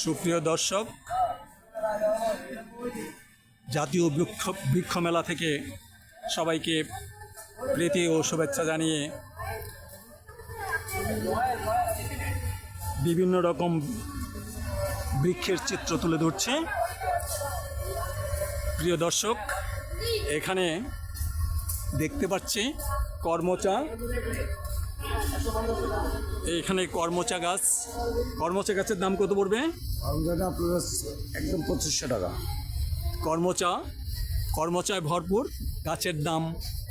সুপ্রিয় দর্শক, জাতীয় বৃক্ষ মেলা থেকে সবাইকে প্রীতি ও শুভেচ্ছা জানিয়ে বিভিন্ন রকম বৃক্ষের চিত্র তুলে ধরছে। প্রিয় দর্শক, এখানে দেখতে পাচ্ছি কর্মচা। এখানে কর্মচা গাছের দাম কত পড়বে? একদম 2500 টাকা। কর্মচায় ভরপুর গাছের দাম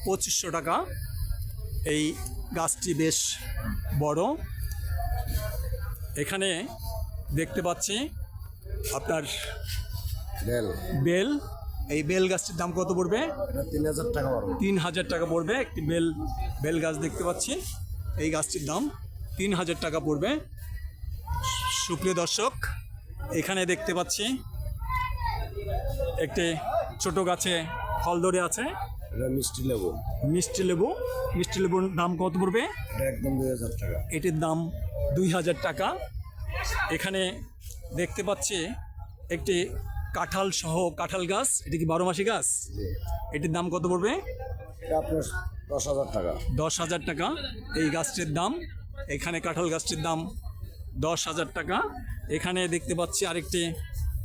2500 টাকা। এই গাছটি বেশ বড়। এখানে দেখতে পাচ্ছি আপনার বেল। এই বেল গাছটির দাম কত পড়বে? 3000 টাকা পড়বে। 3000 টাকা পড়বে। একটি বেল গাছ দেখতে পাচ্ছি, এই গাছটির দাম 3000 টাকা পড়বে। সুপ্রিয় দর্শক, এখানে দেখতে পাচ্ছি একটি ছোট গাছে ফল ধরে আছে। এটা মিষ্টি লেবু। মিষ্টি লেবুর দাম কত পড়বে? এটা একদম 2000 টাকা। এটির দাম 2000 টাকা। এখানে দেখতে পাচ্ছি একটি কাঁঠাল গাছ। এটি কি 12 মাসি গাছ? এটির দাম কত পড়বে? এটা আপনার 10,000 টাকা। 10,000 টাকা এই গাছটির দাম। এখানে কাঁঠাল গাছটির দাম 10,000 টাকা। এখানে দেখতে পাচ্ছি আরেকটি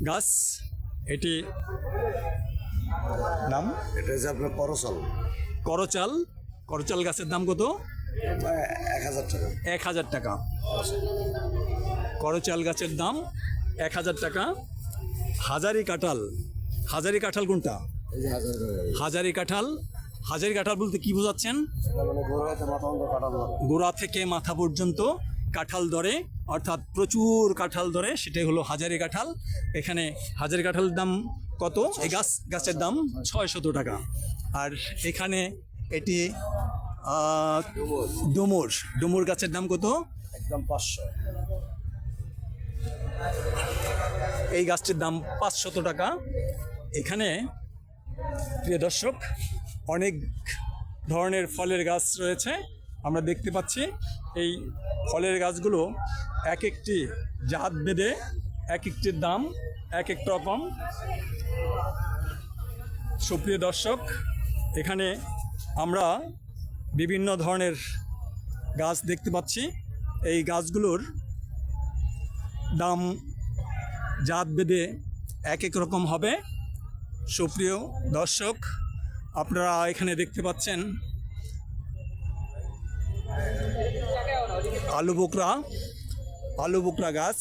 গাছ। এটি নাম এটা হচ্ছে আপনার করচাল গাছের দাম কত? 1000 টাকা। 1000 টাকা। করচাল গাছের দাম 1000 টাকা। হাজারি কাঁঠাল কোনটা? এই যে 1000 টাকা। হাজারি কাঁঠাল বলতে কি বোঝাচ্ছেন? এটা মানে গোড়া হতে মাথা পর্যন্ত কাটা ধরে। গোড়া থেকে মাথা পর্যন্ত কাঁঠাল ধরে, অর্থাৎ প্রচুর কাঁঠাল ধরে, সেটাই হলো হাজারি কাঁঠাল। এখানে হাজারি কাঁঠালের দাম কত? এই গাছের দাম 600 টাকা। আর এখানে এটি ডুমুর গাছের দাম কত? একদম 500। এই গাছটির দাম 500 টাকা। এখানে প্রিয় দর্শক, অনেক ধরনের ফলের গাছ রয়েছে। আমরা দেখতে পাচ্ছি এই ফলের গাছগুলো এক একটি জাত ভেদে এক একটির দাম এক এক রকম। সুপ্রিয় দর্শক, এখানে আমরা বিভিন্ন ধরনের গাছ দেখতে পাচ্ছি। এই গাছগুলোর দাম জাত ভেদে এক এক রকম হবে। সুপ্রিয় দর্শক, আপনারা এখানে দেখতে পাচ্ছেন আলু বোকরা গাছ।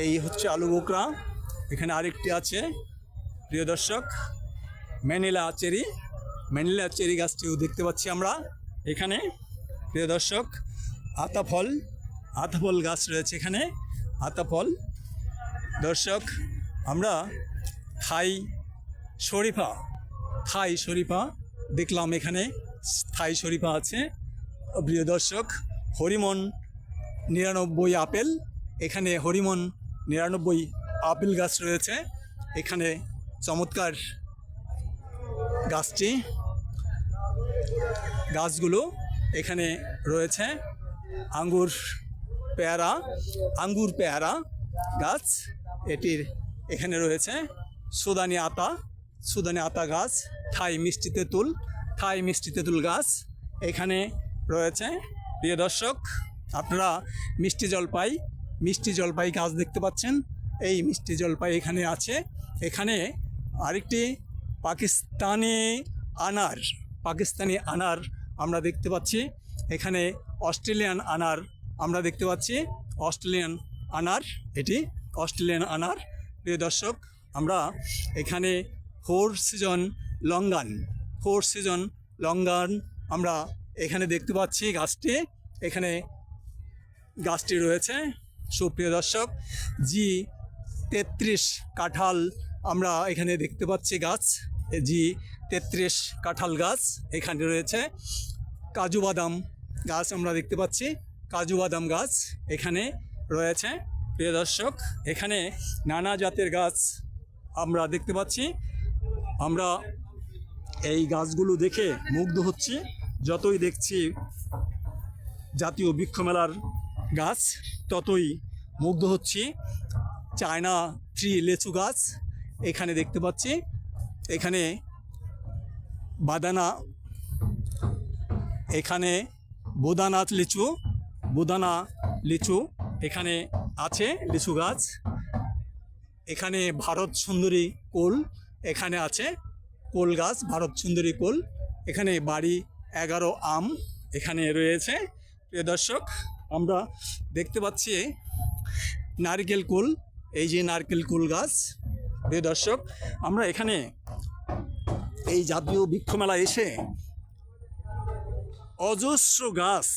এই হচ্ছে আলু বোকরা। এখানে আরেকটি আছে প্রিয় দর্শক, ম্যানিলা চেরি গাছটিও দেখতে পাচ্ছি আমরা এখানে। প্রিয় দর্শক, আতাফল গাছ রয়েছে এখানে। আতাফল দর্শক, আমরা থাই শরীফা দেখলাম। এখানে থাই শরীফা আছে। প্রিয় দর্শক, হরিমন 99 আপেল। এখানে হরিমন 99 আপেল গাছ রয়েছে এখানে। চমৎকার গাছগুলো এখানে রয়েছে। আঙ্গুর পেয়ারা গাছ এটির এখানে রয়েছে। সুদানি আতা গাছ। থাই মিষ্টি তেঁতুল গাছ এখানে রয়েছে। প্রিয় দর্শক, আপনারা মিষ্টি জলপাই গাছ দেখতে পাচ্ছেন। এই মিষ্টি জলপাই এখানে আছে। এখানে আরেকটি পাকিস্তানি আনার আমরা দেখতে পাচ্ছি। এখানে অস্ট্রেলিয়ান আনার আমরা দেখতে পাচ্ছি। এটি অস্ট্রেলিয়ান আনার। প্রিয় দর্শক, আমরা এখানে 4 সিজন লঙ্গান আমরা এখানে দেখতে পাচ্ছি। গাছটি রয়েছে। সুপ্রিয় দর্শক, G33 কাঁঠাল আমরা এখানে দেখতে পাচ্ছি। G33 কাঁঠাল গাছ এখানে রয়েছে। কাজু বাদাম গাছ আমরা দেখতে পাচ্ছি। কাজু বাদাম গাছ এখানে রয়েছে। প্রিয় দর্শক, এখানে নানা জাতের গাছ আমরা দেখতে পাচ্ছি। আমরা এই গাছগুলো দেখে মুগ্ধ হচ্ছি। যতই দেখছি জাতীয় বৃক্ষ মেলার গাছ, ততই মুগ্ধ হচ্ছি। চায়না ট্রি লেচু গাছ এখানে দেখতে পাচ্ছি। এখানে বাদানা, এখানে বোদানা লিচু এখানে আছে লিচু গাছ। এখানে ভারত সুন্দরী কোল এখানে আছে, কোল গাছ, ভারত সুন্দরী কোল। এখানে বাড়ি 11 আম এখানে রয়েছে। প্রিয় দর্শক, আমরা দেখতে পাচ্ছি নারকেল কুল, এই যে নারকেল কুল গাছ। প্রিয় দর্শক, আমরা এখানে এই জাতীয় বৃক্ষ মেলায় এসে অজস্র গাছ,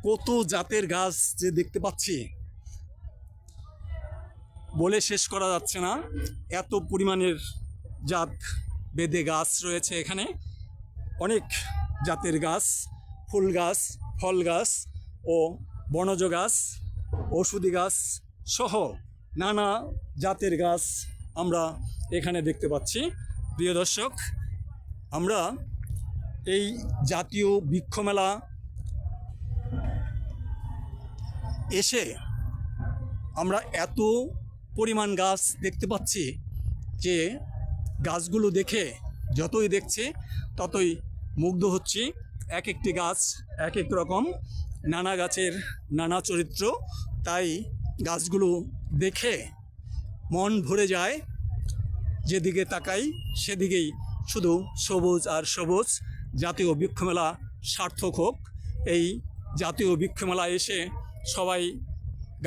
কত জাতের গাছ যে দেখতে পাচ্ছি বলে শেষ করা যাচ্ছে না। এত পরিমাণের জাত বেদে গাছ রয়েছে এখানে, অনেক জাতের গাছ, ফুল গাছ, ফল গাছ ও বনজ গাছ, ঔষধি গাছ সহ নানা জাতের গাছ আমরা এখানে দেখতে পাচ্ছি। প্রিয় দর্শক, আমরা এই জাতীয় বৃক্ষ মেলা এসে আমরা এত পরিমাণ গাছ দেখতে পাচ্ছি যে গাছগুলো দেখে যতই দেখছি ততই মুগ্ধ হচ্ছি। এক একটি গাছ এক এক রকম, নানা গাছের নানা চরিত্র, তাই গাছগুলো দেখে মন ভরে যায়। যেদিকে তাকাই সেদিকেই শুধু সবুজ আর সবুজ। জাতীয় বৃক্ষ মেলা সার্থক হোক। এই জাতীয় বৃক্ষ মেলায় এসে সবাই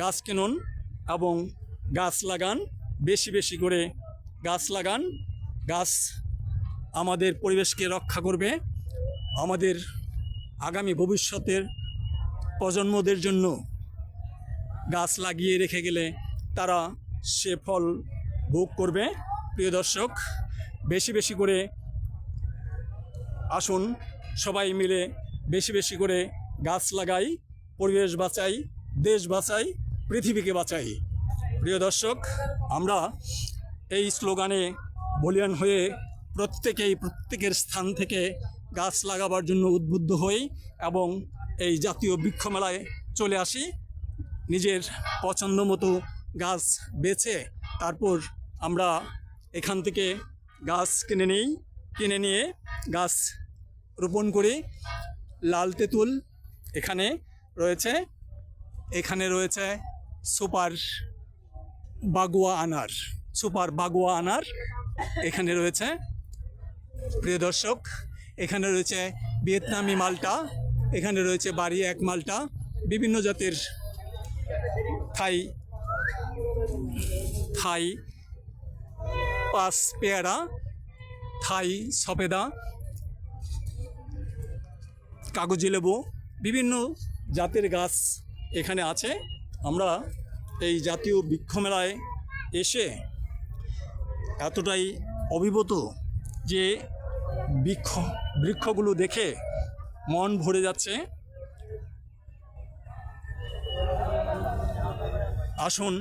গাছ কিনুন এবং গাছ লাগান, বেশি বেশি করে গাছ লাগান। গাছ আমাদের পরিবেশকে রক্ষা করবে, আমাদের আগামী ভবিষ্যতের প্রজন্মদের জন্য গাছ লাগিয়ে রেখে গেলে তারা সে ফল ভোগ করবে। প্রিয় দর্শক, বেশি বেশি করে আসুন, সবাই মিলে বেশি বেশি করে গাছ লাগাই, পরিবেশ বাঁচাই, দেশ বাঁচাই, পৃথিবীকে বাঁচাই। প্রিয় দর্শক, আমরা এই স্লোগানে বলিয়ান হয়ে প্রত্যেকের স্থান থেকে গাছ লাগাবার জন্য উদ্বুদ্ধ হই এবং এই জাতীয় বৃক্ষ মেলায় চলে আসি। নিজের পছন্দ মতো গাছ বেছে তারপর আমরা এখান থেকে গাছ কিনে নিয়ে গাছ রোপণ করি। লাল তেঁতুল এখানে রয়েছে সুপার বাগুয়া আনার এখানে রয়েছে। প্রিয় দর্শক, এখানে রয়েছে ভিয়েতনামি মাল্টা, এখানে রয়েছে বাড়ি 1 মাল্টা, বিভিন্ন জাতের থাই 5 পেয়ারা, থাই সফেদা, কাগজি লেবু, বিভিন্ন জাতের গাছ এখানে আছে। আমরা এই জাতীয় বৃক্ষ মেলায় এসে এতটাই অভিভূত যে বৃক্ষগুলো দেখে মন ভরে যাচ্ছে। আসুন,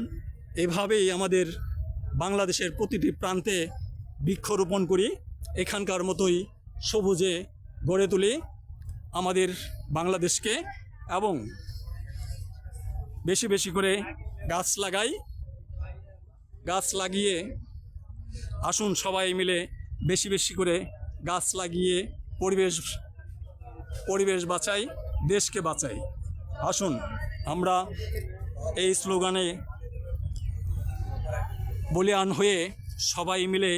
এভাবেই আমাদের বাংলাদেশের প্রতিটি প্রান্তে বৃক্ষরোপণ করি, এখানকার মতোই সবুজে গড়ে তুলি আমাদের বাংলাদেশকে এবং বেশি বেশি করে গাছ লাগাই। গাছ লাগিয়ে আসুন, সবাই মিলে বেশি বেশি করে গাছ লাগিয়ে পরিবেশ বাঁচাই, দেশকে বাঁচাই। আসুন, আমরা এই স্লোগানে বলিয়ান হয়ে সবাই মিলে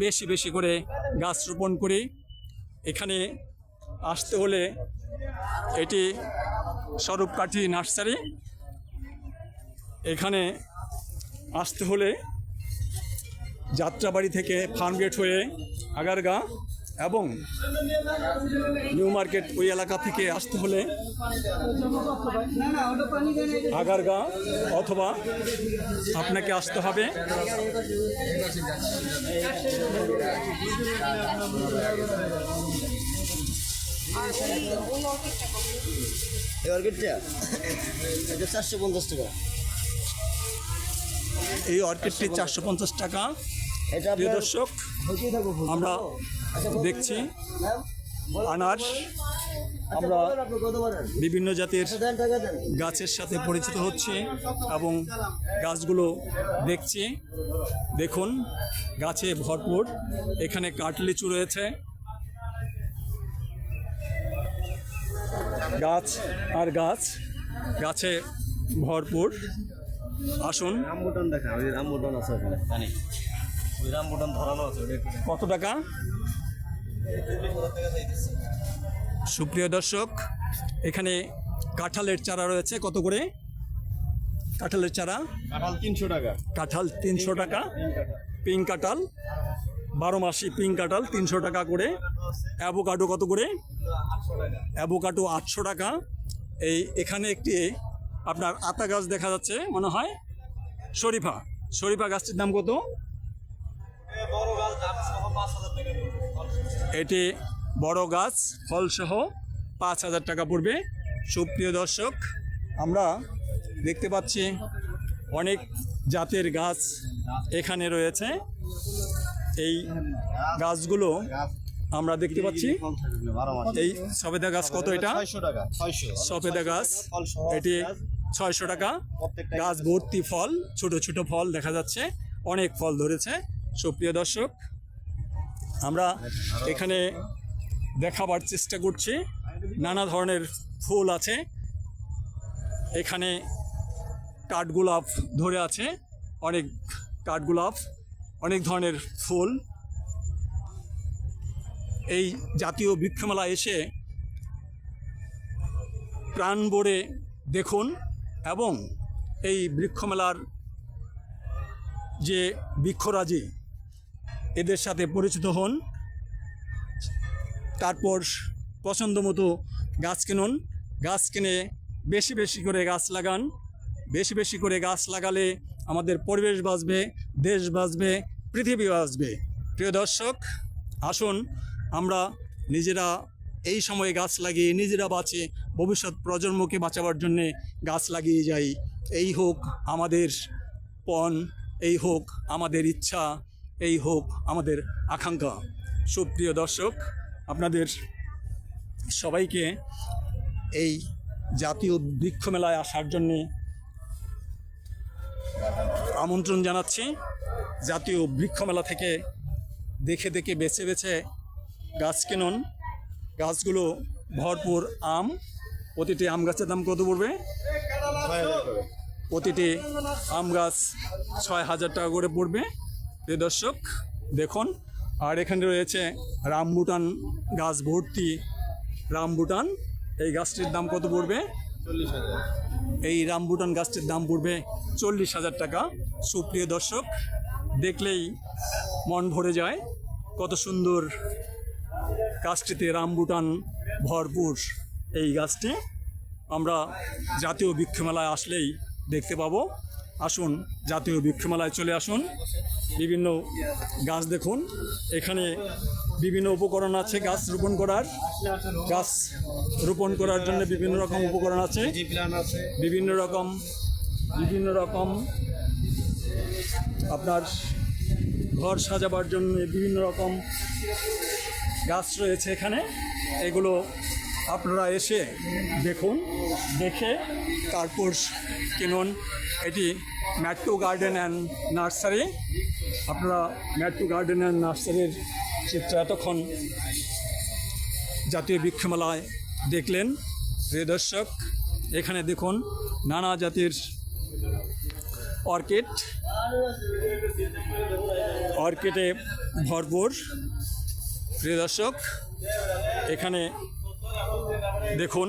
বেশি বেশি করে গাছ রোপণ করি। এখানে আসতে হলে এটি স্বরূপকাঠি নার্সারি। এখানে আসতে হলে যাত্রাবাড়ি থেকে ফার্মগেট হয়ে আগারগাঁ এবং নিউ মার্কেট ওই এলাকা থেকে আসতে হলে আগারগাঁ অথবা আপনাকে আসতে হবে এই অর্কিডটা এটা 450 টাকা। এই অর্কিডটি 450 টাকা। এটা প্রিয় দর্শক, আমরা দেখছি আনার আমরা কত বলেন? বিভিন্ন জাতের দেন টাকা দেন। গাছের সাথে পরিচিত হচ্ছে এবং গাছগুলো দেখছি। দেখুন গাছে ভরপুর, এখানে কাঠলিচু রয়েছে, গাছ আর গাছ, গাছে ভরপুর। আসুন, রামবুটান দেখা, ওই রামবুটান আছে ওখানে জানি, ওই রামবুটান ধরানো আছে ওটা একটু কত টাকা? সুপ্রিয় দর্শক, এখানে কাঁঠালের চারা রয়েছে, কত করে কাঁঠালের চারা? কাঁঠাল 300 টাকা। কাঁঠাল 300 টাকা, পিঙ্ক কাঁঠাল 12 মাসি পিঙ্ক কাঁঠাল 300 টাকা করে। অ্যাভোকাডো কত করে? অ্যাভোকাডো 800 টাকা। এখানে একটি আপনার আতা গাছ দেখা যাচ্ছে, মনে হয় শরীফা। শরীফা গাছটির দাম কত? এটি বড় গাছ, ফলসহ 5000 টাকা পড়বে। সুপ্রিয় দর্শক, আমরা দেখতে পাচ্ছি অনেক জাতের গাছ এখানে রয়েছে। এই গাছগুলো আমরা দেখতে পাচ্ছি। এই সবেদা গাছ কত? এটা 600 টাকা। 600 সবেদা গাছ, ফল সহ এটি 600 টাকা। প্রত্যেকটা গাছ ভর্তি ফল, ছোট ছোট ফল দেখা যাচ্ছে, অনেক ফল ধরেছে। সুপ্রিয় দর্শক, আমরা এখানে দেখাবার চেষ্টা করছি, নানা ধরনের ফুল আছে। এখানে কাঠগোলাপ ধরে আছে, অনেক কাঠগোলাপ, অনেক ধরনের ফুল। এই জাতীয় বৃক্ষমেলা এসে প্রাণ ভরে দেখুন এবং এই বৃক্ষমেলার যে বৃক্ষরাজি, এদের সাথে পরিচিত হন। তারপর পছন্দ মতো গাছ কিনুন, গাছ কিনে বেশি বেশি করে গাছ লাগান। বেশি বেশি করে গাছ লাগালে আমাদের পরিবেশ বাঁচবে, দেশ বাঁচবে, পৃথিবী বাঁচবে। প্রিয় দর্শক, আসুন আমরা নিজেরা এই সময়ে গাছ লাগিয়ে নিজেরা বাঁচে, ভবিষ্যৎ প্রজন্মকে বাঁচাবার জন্যে গাছ লাগিয়ে যাই। এই হোক আমাদের পণ, এই হোক আমাদের ইচ্ছা, এই হোক আমাদের আকাঙ্ক্ষা। সুপ্রিয় দর্শক, আপনাদের সবাইকে এই জাতীয় বৃক্ষ মেলায় আসার জন্যে আমন্ত্রণ জানাচ্ছি। জাতীয় বৃক্ষ মেলা থেকে দেখে দেখে বেছে বেছে গাছ কিনুন। গাছগুলো ভরপুর আম, প্রতিটি আম গাছের দাম কত পড়বে? প্রতিটি আম গাছ 6000 টাকা করে পড়বে। প্রিয় দর্শক দেখুন, আর এখানে রয়েছে রামবুটান গাছ ভর্তি রামবুটান। এই গাছটির দাম কত পড়বে? 40,000। এই রামবুটান গাছটির দাম পড়বে 40,000 টাকা। সুপ্রিয় দর্শক, দেখলেই মন ভরে যায়, কত সুন্দর গাছটিতে রামবুটান ভরপুর। এই গাছটি আমরা জাতীয় বৃক্ষমেলায় আসলেই দেখতে পাবো। আসুন জাতীয় বৃক্ষমেলায় চলে আসুন, বিভিন্ন গাছ দেখুন। এখানে বিভিন্ন উপকরণ আছে গাছ রোপণ করার। গাছ রোপণ করার জন্য বিভিন্ন রকম উপকরণ আছে, বিভিন্ন রকম আপনার ঘর সাজাবার জন্য বিভিন্ন রকম গাছ রয়েছে এখানে। এগুলো আপনারা এসে দেখুন, দেখে তারপর কিনুন। এটি ম্যাট্টু গার্ডেন অ্যান্ড নার্সারি। আপনারা ম্যাট্টু গার্ডেন অ্যান্ড নার্সারির চিত্র এতক্ষণ জাতীয় বৃক্ষমেলায় দেখলেন। প্রিয় দর্শক, এখানে দেখুন নানা জাতির অর্কিডে ভরপুর। প্রিয় দর্শক, এখানে দেখুন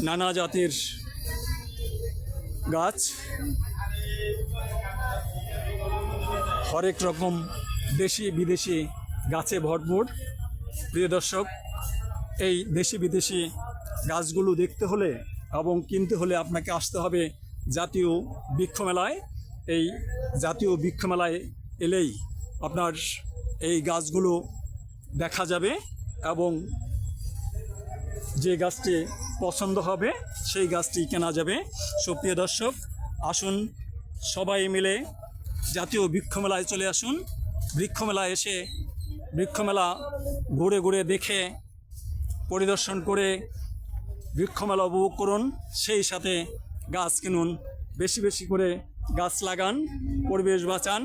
নানা জাতির গাছ, হরেক রকম দেশি বিদেশি গাছে ভরপুর। প্রিয় দর্শক, এই দেশি বিদেশি গাছগুলো দেখতে হলে এবং কিনতে হলে আপনাকে আসতে হবে জাতীয় বৃক্ষমেলায়। এই জাতীয় বৃক্ষমেলায় এলেই আপনার এই গাছগুলো দেখা যাবে এবং যে গাছটি পছন্দ হবে সেই গাছটি কেনা যাবে। সুপ্রিয় দর্শক, আসুন সবাই মিলে জাতীয় বৃক্ষমেলায় চলে আসুন। বৃক্ষমেলা এসে বৃক্ষমেলা ঘুরে ঘুরে দেখে পরিদর্শন করে বৃক্ষমেলা উপভোগ করুন, সেই সাথে গাছ কিনুন, বেশি বেশি করে গাছ লাগান, পরিবেশ বাঁচান,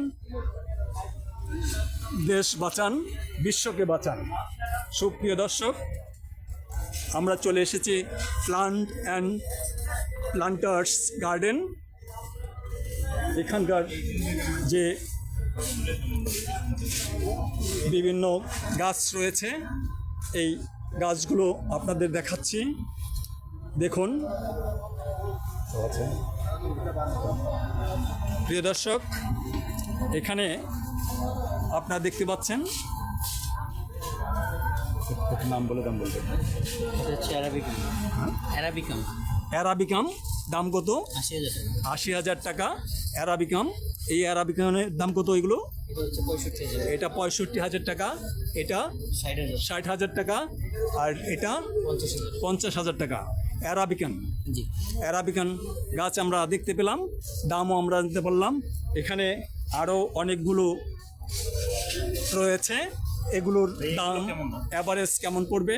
দেশ বাঁচান, বিশ্বকে বাঁচান। সুপ্রিয় দর্শক, আমরা চলে এসেছি প্লান্ট অ্যান্ড প্লান্টার্স গার্ডেন। এখানকার যে বিভিন্ন গাছ রয়েছে এই গাছগুলো আপনাদের দেখাচ্ছি, দেখুন। প্রিয় দর্শক, এখানে আপনারা দেখতে পাচ্ছেন, নাম বলে দাম বলবেন। এটা হচ্ছে অ্যারাবিকাম। অ্যারাবিকাম দাম কত? 80,000 টাকা। 80,000 টাকা অ্যারাবিকাম। এই অ্যারাবিকামের দাম কত এগুলো? এটা হচ্ছে 65,000। এটা 65,000 টাকা, এটা 60,000। 60,000 টাকা, আর এটা 50,000। 50,000 টাকা। অ্যারাবিকান জি। অ্যারাবিকান গাছ আমরা দেখতে পেলাম, দামও আমরা দিতে পারলাম। এখানে আরও অনেকগুলো রয়েছে, এগুলোর দাম অ্যাভারেজ কেমন পড়বে?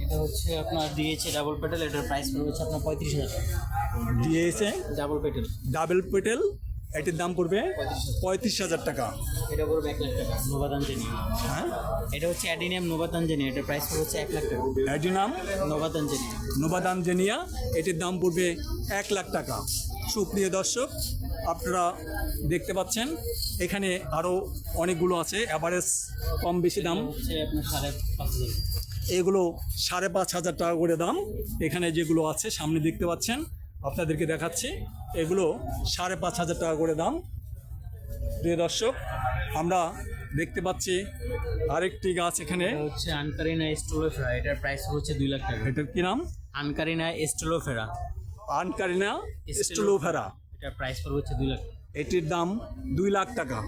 এটা হচ্ছে আপনার দিয়েছে ডাবল পেটেল, এটার প্রাইস পড়বে হচ্ছে আপনার 35,000 টাকা। দিয়েছে ডাবল পেটেল। ডাবল পেটেল, এটির দাম পড়বে 35,000 টাকা। এটা পড়বে 1 লাখ টাকা। নোভাতাঞ্জেনিয়া। হ্যাঁ, এটা হচ্ছে অ্যাডিনিয়াম নোভাতাঞ্জেনিয়া, এটার প্রাইস পড়বে হচ্ছে 1 লাখ টাকা। অ্যাডিনাম নোভাতাঞ্জেনিয়া। নোভাতাঞ্জেনিয়া, এটির দাম পড়বে 1 লাখ টাকা। সুপ্রিয় দর্শক, আপনারা দেখতে পাচ্ছেন এখানে আরও অনেকগুলো আছে, অ্যাভারেজ কম বেশি দাম। হচ্ছে আপনার 5,500। এগুলো 5,500 টাকা করে দাম। এখানে যেগুলো আছে সামনে দেখতে পাচ্ছেন, আপনাদেরকে দেখাচ্ছি, এগুলো 5,500 টাকা করে দাম। প্রিয় দর্শক, আমরা দেখতে পাচ্ছি আরেকটি গাছ এখানে, এটা হচ্ছে আনকারিনা স্টোলোফেরা, এটার প্রাইস হচ্ছে 2 লাখ টাকা। এটার কি নাম? আনকারিনা স্টোলোফেরা। আনকারিনা স্টোলোফেরা, এটার প্রাইস পড়বে হচ্ছে 2 লাখ। এটির দাম 2 লাখ টাকা।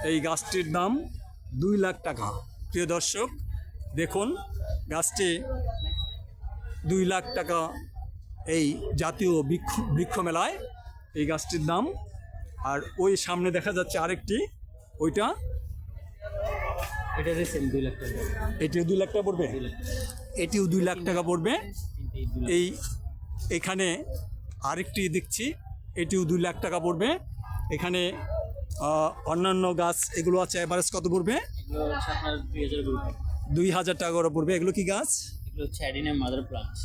এই গাছটির দাম 2 লাখ টাকা। প্রিয় দর্শক, দেখুন গাছটি 2 লাখ টাকা এই জাতীয় বৃক্ষ মেলায় এই গাছটির দাম। আর ওই সামনে দেখা যাচ্ছে আরেকটি, ওইটা এটা রিসেল 2 লাখ টাকা। এটিও 2 লাখ টাকা পড়বে, এটিও 2 লাখ টাকা পড়বে। এই এখানে আরেকটি দেখছি, এটিও 2 লাখ টাকা পড়বে। এখানে অন্যান্য গাছ এগুলো আছে, এভারেজ কত পড়বে? এগুলো হচ্ছে আপনার 2,000 করে পড়বে। 2,000 টাকা করে পড়বে। এগুলো কি গাছ? এগুলো হচ্ছে adenium mother plant.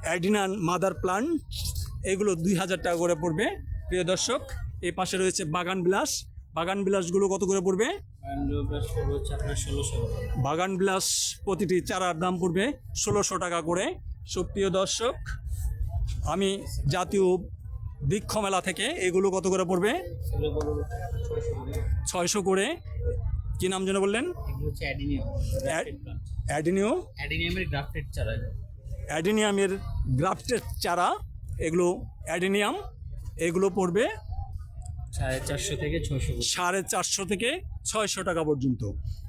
Adenium mother plant, এগুলো 2,000 টাকা করে পড়বে। প্রিয় দর্শক, এই পাশে রয়েছে বাগান বিলাস। বাগান বিলাসগুলো কত করে পড়বে? হচ্ছে আপনার 1,600 টাকা। বাগান বিলাস প্রতিটি চারার দাম পড়বে 1,600 টাকা করে। সুপ্রিয় দর্শক, আমি জাতীয় বৃক্ষ মেলা থেকে এগুলো কত করে পড়বে? এগুলো পড়বে 600 600 করে। করে। কি নাম যেন বললেন? এগুলো হচ্ছে অ্যাডিনিয়াম গ্রাফটেড প্লান্ট। অ্যাডিনিও অ্যাডিনিয়ামের গ্রাফটেড চারা। অ্যাডিনিয়ামের গ্রাফটেড চারা, এগুলো অ্যাডিনিয়াম, এগুলো পড়বে 450 থেকে 600। 450 থেকে 600 টাকা পর্যন্ত।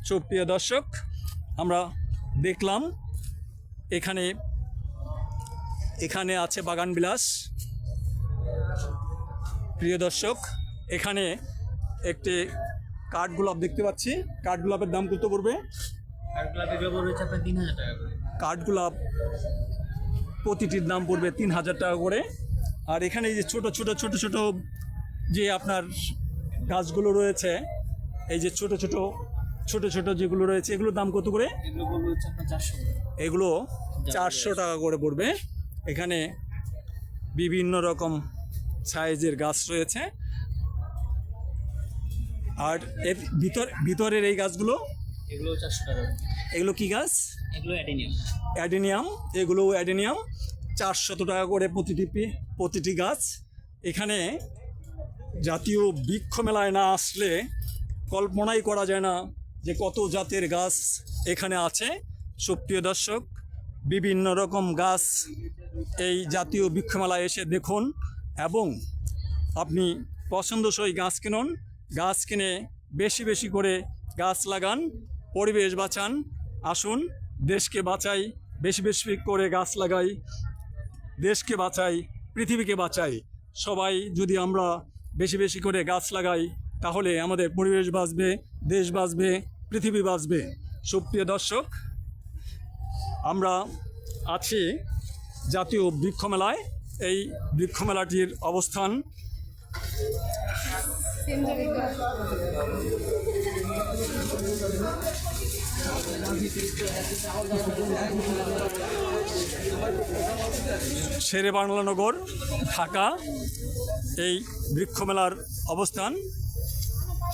সুপ্রিয় দর্শক, আমরা দেখলাম এখানে এখানে আছে বাগান বিলাস। প্রিয় দর্শক, এখানে একটি কাঠগোলাপ দেখতে পাচ্ছি। কাঠগোলাপের দাম কত পড়বে? এগুলো পড়বে হচ্ছে আপনার 3,000 টাকা করে। কাঠগোলাপ প্রতিটির দাম পড়বে 3,000 টাকা করে। আর এখানে এই যে ছোট ছোট ছোট ছোট যে আপনার গাছগুলো রয়েছে, এই যে ছোট ছোট ছোট ছোট যেগুলো রয়েছে, এগুলোর দাম কত করে? এগুলো পড়বে হচ্ছে আপনার 400 করে। এগুলো 400 টাকা করে পড়বে। এখানে বিভিন্ন রকম সাইজের গাছ রয়েছে। আর এর ভিতরের এই গাছগুলো, এগুলো 400 টাকা করে। এগুলো কি গাছ? এগুলো অ্যাডিনিয়াম। অ্যাডিনিয়াম, এগুলো অ্যাডিনিয়াম। 400 টাকা করে প্রতিটি গাছ। এখানে জাতীয় বৃক্ষ মেলায় না আসলে কল্পনাই করা যায় না যে কত জাতের গাছ এখানে আছে। সুপ্রিয় দর্শক, বিভিন্ন রকম গাছ এই জাতীয় বৃক্ষ মেলায় এসে দেখুন এবং আপনি পছন্দসই গাছ কিনুন। গাছ কিনে বেশি বেশি করে গাছ লাগান, পরিবেশ বাঁচান। আসুন, দেশকে বাঁচাই, বেশি বেশি করে গাছ লাগাই, দেশকে বাঁচাই, পৃথিবীকে বাঁচাই। সবাই যদি আমরা বেশি বেশি করে গাছ লাগাই, তাহলে আমাদের পরিবেশ বাঁচবে, দেশ বাঁচবে, পৃথিবী বাঁচবে। সুপ্রিয় দর্শক, আমরা আছি জাতীয় বৃক্ষ মেলায়। এই বৃক্ষ মেলাটির অবস্থান শেরে বাংলানগর, ঢাকা। এই বৃক্ষ মেলার অবস্থান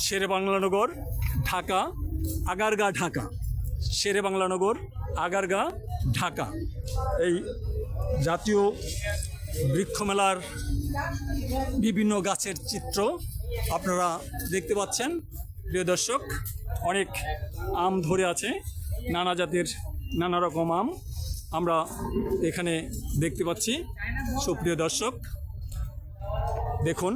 শেরে বাংলানগর, ঢাকা, আগারগা, ঢাকা। শেরে বাংলানগর, আগারগা, ঢাকা। এই জাতীয় বৃক্ষ মেলার বিভিন্ন গাছের চিত্র আপনারা দেখতে পাচ্ছেন। প্রিয় দর্শক, অনেক আম ধরে আছে, নানা জাতের নানা রকম আম আমরা এখানে দেখতে পাচ্ছি। সুপ্রিয় দর্শক, দেখুন